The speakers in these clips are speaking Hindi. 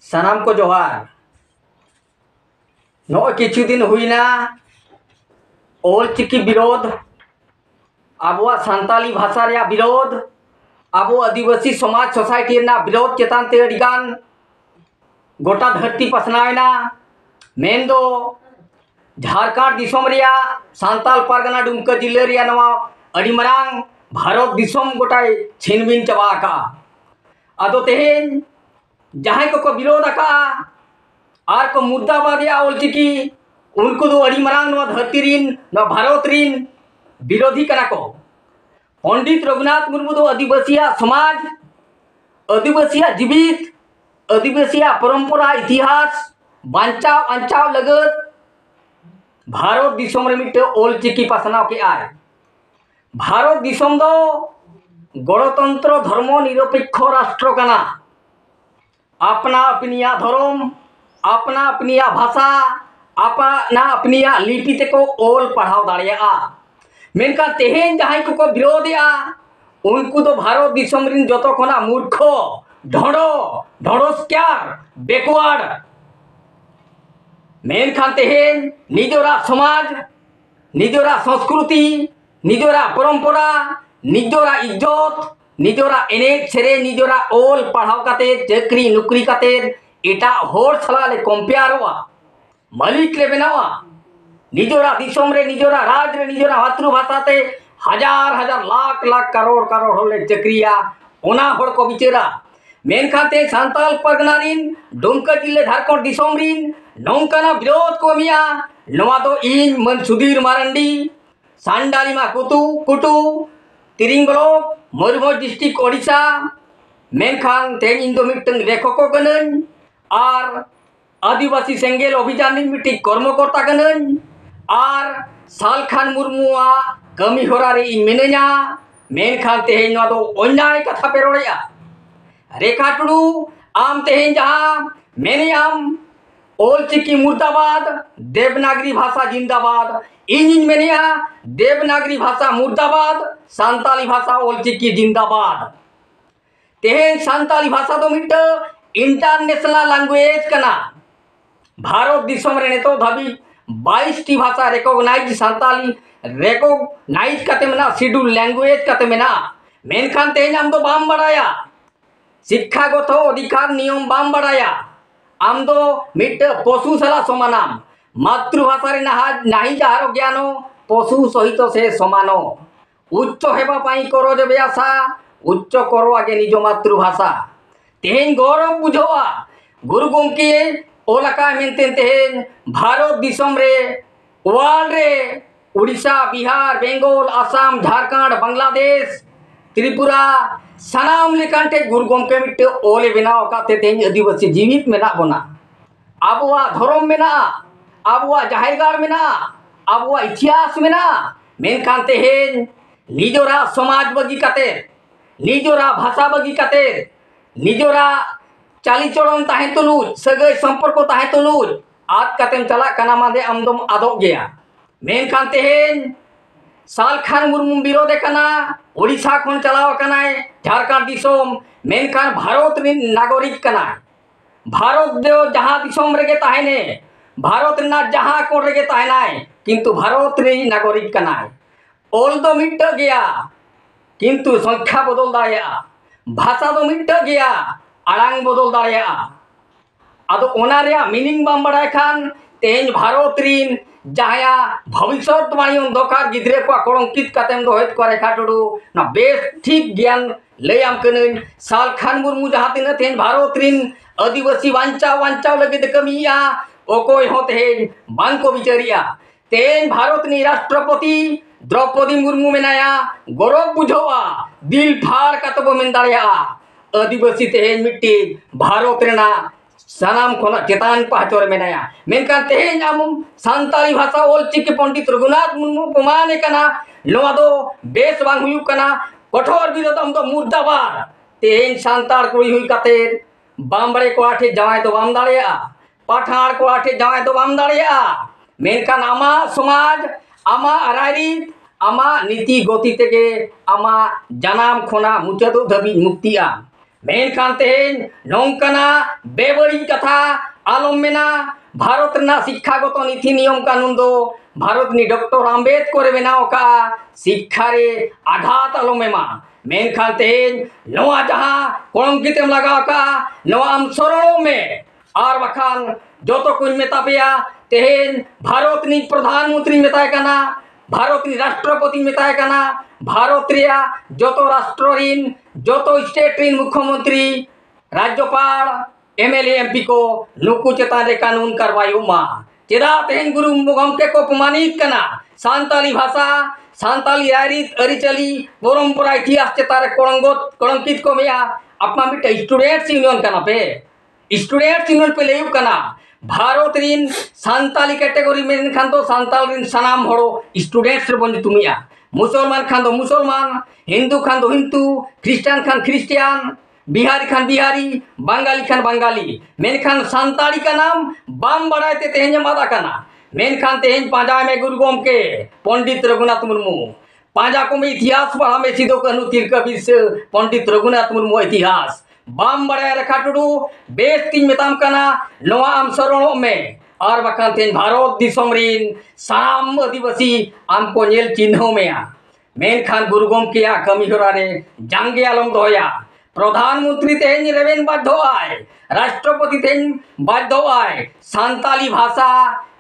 सनाम को जोहार नो किछु दिन हुईना ओलचिकी विरोध आबुआ सांताली भाषा रे विरोध आबो आदिवासी समाज सोसाइटी ना विरोध चेतान ते अडिगान गोटा धरती पसनावेना मेन दो झारखंड दिसोम रिया सांताल परगना दुमका जिले रिया नवा अड़ी मरांग भारत दिसोम गोटाय छिनबिन चबा का अदो तेहेन जहां को विरोध का आर को मुद्दाबाद या ओलचिकी उनको दो अड़ी मरांग नवा धरती रिन नवा भारत रिन विरोधी कना को पंडित रघुनाथ मुर्मू दो आदिवासिया समाज आदिवासिया जीवित आदिवासिया परंपरा इतिहास बांचाव अंचाव लगत भारत दिसोम रे मिटे ओलचिकी पासनाव के आय भारत दिसोम दो गणतंत्र धर्म निरपेक्ष राष्ट्र कना अपना अपनिया धर्म अपना अपनिया भाषा अपना अपनिया लिपि ते को ओल पढ़ाव दाड़िया मेनका तेहेन जहां को विरोधिया उनको तो भारत दिसोम रिन जतो खना मूर्ख ढोड़ो ढोड़ोस्क्यार बेकवार्ड मेनखान तेहेन निजोरा समाज निजोरा संस्कृति निजोरा परंपरा निजोरा इज्जत निजोरा एनेज सेरे निजोरा ओल पढ़ाव काते चक्री नुकरी काते एटा होर सला ले कंपेयरवा मालिक ले बनावा निजोरा दिसोम रे निजोरा राज रे निजोरा मातृभाषा ते हजार हजार लाख लाख करोड़ करोड़ होले चक्रिया ओना होड़ को बिचेरा मेनखाते सांताल परगना रिन दुमका जिले झारखंड दिसोम रिन नौकाना विरोध को मिया नवा तो इन मन सुधीर मारंडी सांडालीमा कुतु कुटु तिरिंग ब्लॉक मयूरभंज डिस्ट्रिक्ट ओडिशा मेनखान तेन इन दो मिटंग लेखक गनन आर आदिवासी सेंगेल अभियान मिट्टी कर्मकर्ता गनन आर सालखान मुर्मुआ कमी होरा रे इन मेनेया मेनखान तेहेन नवा दो अन्याय कथा पे रोड़या रेखा टुडू आम तेहेन जहां मेनेयाम ओलचिकी मुर्दाबाद देवनागरी भाषा जिंदाबाद इन मेनिया देवनागरी भाषा मुर्दाबाद सांताली भाषा ओलचिकी जिंदाबाद तेहेन सांताली भाषा दो मिट इंटरनेशनल लैंग्वेज कना भारत दिसोम रे नेतो धाबी 22 टी भाषा रिकॉग्नाइज सांताली रिकॉग्नाइज कते मेना शेड्यूल लैंग्वेज कते मेना मेनखान तेहेन आम दो बाम बड़ाया शिक्षागत अधिकार नियम बाम बड़ाया आम दो मिट पशु सला समानाम मातृभाषा रे नाही जहार ज्ञान पशु सहित से समान उच्च हेबा पाई करो जबे आशा उच्च करो आगे निज मातृभाषा तेहेन गौरव बुझवा गुरु गोमके ओलका मेनते तेहेन भारत दिसोम रे वर्ल्ड रे उड़ीसा बिहार बेंगल आसाम झारखंड बांग्लादेश त्रिपुरा सनाम लेकानते गुरु गोमके मिट्टे ओले बनाव काते तेहेन आदिवासी जीवित मेना बना आबुआ धर्म मेना आबुआ जाहिरगार मेना आबुआ इतिहास मेना मेनखान तेहेन निजोरा समाज बगी काते निजोरा भाषा बगी काते निजोरा चाली चलन ताहे तुलुज सगै संपर्क ताहे तुलुज आद कातेम चला कना मादे आमदम आदो गया मेनखान तेहेन सालखान मुर्मू विरोधे कना ओडिशा खन चलाव कनाय झारखंड दिसोम मेनखान भारत रिन नागरिक कनाय भारत दो जहां दिसोम रेगे ताहेने भारत ना जहां कोण रेगे ताहेनाय किंतु भारत रे नागरिक कनाय ओल दो मिट गया किंतु संख्या बदल दाया भाषा दो मिट गया आड़ांग बदल दाया आदो ओना रे मीनिंग बाम बड़ाय खान तेहेन भारत रिन जहाया भविष्यवाणी दरकार गिद्रे को कलंकित कातेम दो हेत को रेखा टुडू ना बेस ठीक ज्ञान लैयाम कनन सालखान मुर्मू जहां तिना तेहेन भारत रिन आदिवासी वांचाव लगे कमिया ओकोय हो तेहेन बांग को विचारिया तेहेन भारत नि राष्ट्रपति द्रौपदी मुर्मू मेनाया गौरव बुझवा दिल फाड़ कातबो मेन दाड़िया आदिवासी तेहेन मिट्टी भारत रेना सनाम खना चेतान पहचोर मेनाया मेनखान तेहेन आम सांताली भाषा ओलचिकी पंडित रघुनाथ मुर्मू प्रमाणे कना नवा दो बेस बांग हुयु कना कठोर विरोध आम दो मुर्दाबाद तेहेन सांताल कुड़ी हुई काते बामबड़े को आठे जावाय दो बाम दाड़िया पाठाड़ को आठे जावाय दो बाम दाड़िया मेनखान आमा समाज आमा आरारी आमा नीति गति तेगे आमा जनाम खना मुचादो धाबी मुक्तिया मेनखान तेहेन नौकाना बेबड़ी कथा आलम मेना भारत ना शिक्षागत नीति नियम कानून दो भारत नि डॉक्टर आम्बेडकर बनाव का शिक्षा रे आघात आलम एमा मेनखान तेहेन नवा जहां कलंकितेम लगाव का नवा आम सरणो में आर बखान जोतो कुछ मेता पेया तेहेन भारत नि प्रधानमंत्री मेताय काना भारत नि राष्ट्रपति मेताय काना भारत रिया जोतो राष्ट्र रिन जोतो स्टेट रिन मुख्यमंत्री राज्यपाल एमएलए एमपी को नुकु चेतान रे कानून कार्रवाई मा चेदा तेहेन गुरु गमके को अपमानित कना सांताली भाषा सांताली आरित अरिचली परंपरा इतिहास चेतारे कलंकित को मेया अपना मिट स्टूडेंट्स यूनियन कना पे स्टूडेंट्स यूनियन पे लेयु कना भारत रिन सांताली कैटेगरी में खान तो सांताल रिन सनाम हड़ो स्टूडेंट्स रे बन तुमिया मुसलमान खान तो मुसलमान हिंदू खान तो हिंदू ख्रिस्टान खान ख्रिस्टियान बिहारी खान बिहारी बंगाली खान बंगाली मेनखान सांताली का नाम बाम बढ़ाते तेहेन मादा काना मेनखान तेहेन पांजा में गुरु गोमके पंडित रघुनाथ मुर्मू पांजा को में इतिहास पढ़ा में सिदो कानू तिरकबीर से पंडित रघुनाथ मुर्मू इतिहास बाम बढ़ाया रखा टुडू बेस तीन मेताम काना नवा आम सरणों में और बखान तेन भारत दिसम रिन साम आदिवासी आमको नेल चिन्हों में मेनखान गुरु गोमके कमी होरा रे जांगे आलम दोया प्रधानमंत्री तेहेन रेवेन बाध्य आय राष्ट्रपति तेहेन बाध्य आय सांताली भाषा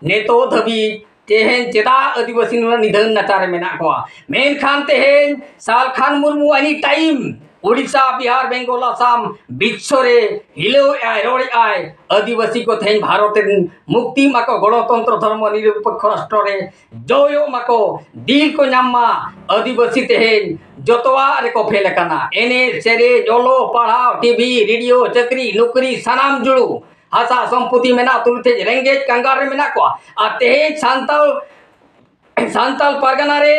नेतो धबी तेहेन चेदा आदिवासी निधन नचारे मेना को मेनखान तेहेन सालखान मुर्मू एनी टाइम उड़ीसा बिहार बेंगल आसाम विश्वरे हिलो आय रोड़े आय आदिवासी को तेहेन भारत मुक्ति माको गणतंत्र धर्म निरपेक्ष राष्ट्र रे जोयो माको दिल को नामा आदिवासी तेहेन जोतवा रे को फेल काना एने सेरे जोलो पढ़ाओ टीवी रेडियो चक्री नौकरी सनाम जुड़ू हासा संपत्ति मेना तुलते रेंगेज कंगार रे मेना को आ तेहेन सांताल परगना रे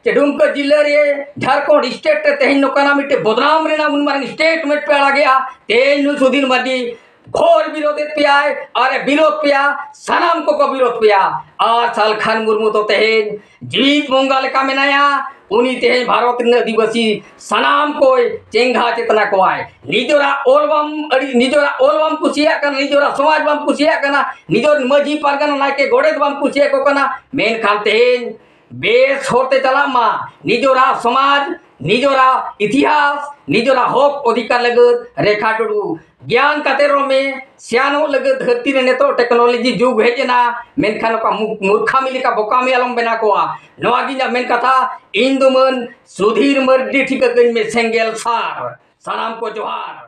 चेडुमका जिले रे झारखंड स्टेट रे तेहेन नोकाना मिटे बदनाम रे ना मुनमार स्टेटमेंट पे आ गया तेहेन नु सुधीर मादी घोर विरोध पिया अरे विरोध पिया सनाम को विरोध पिया और सालखान मुर्मू तो तेहेन जीवित मंगल का मेनाया उनी तेहेन भारत आदिवासी सनाम को चेंगा चेतना को आय निजोरा ओलबम कुसिया कना निजोरा समाज बम कुसिया कना निजोर मजी परगना नाके गोड़ेत बम कुसिया को कना मेनखान तेहेन बेस होते चला मा निजोरा समाज निजोरा इतिहास निजोरा हक अधिकार लगत रेखा टुडू ज्ञान कतेरो में सियानो लगत धरती रे नेतो टेक्नोलॉजी जुग हेजना मेनखान का मूर्खा मिली का बोकामी आलम बना को नवा गिना मेन कथा इन दुमन सुधीर मर्दी ठीक में सेंगेल सार सलाम को जोहार।